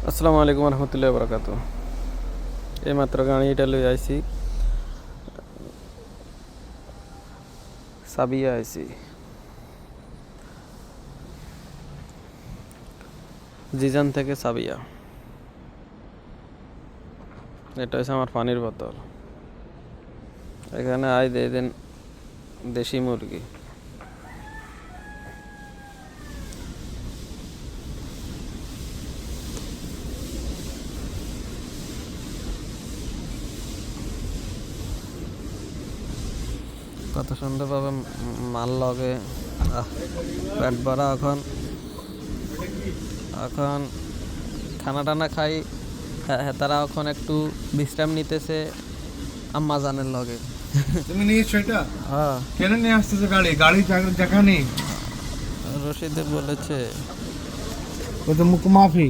আসসালামু আলাইকুম রহমতুল্লাহ বরকাত। এইমাত্র গাড়িটা লই আইছি, সাবিয়া আইছি, জিজান থেকে সাবিয়া। এটা হচ্ছে আমার পানির বোতল। এখানে আই দিয়ে দেন দেশি মুরগি। কত সুন্দরভাবে মাল লগে। পেট ভরা। এখন এখন খানা টানা খাই। হ্যাঁ, তারা এখন একটু বিশ্রাম নিতেছে আম্মা জানের লগে। তুমি নিয়েছো এটা? হ্যাঁ, কেন নিয়ে আসতেছো গাড়ি জায়গা নেই। রশিদে বলেছে। ও তো মুখ মাফি।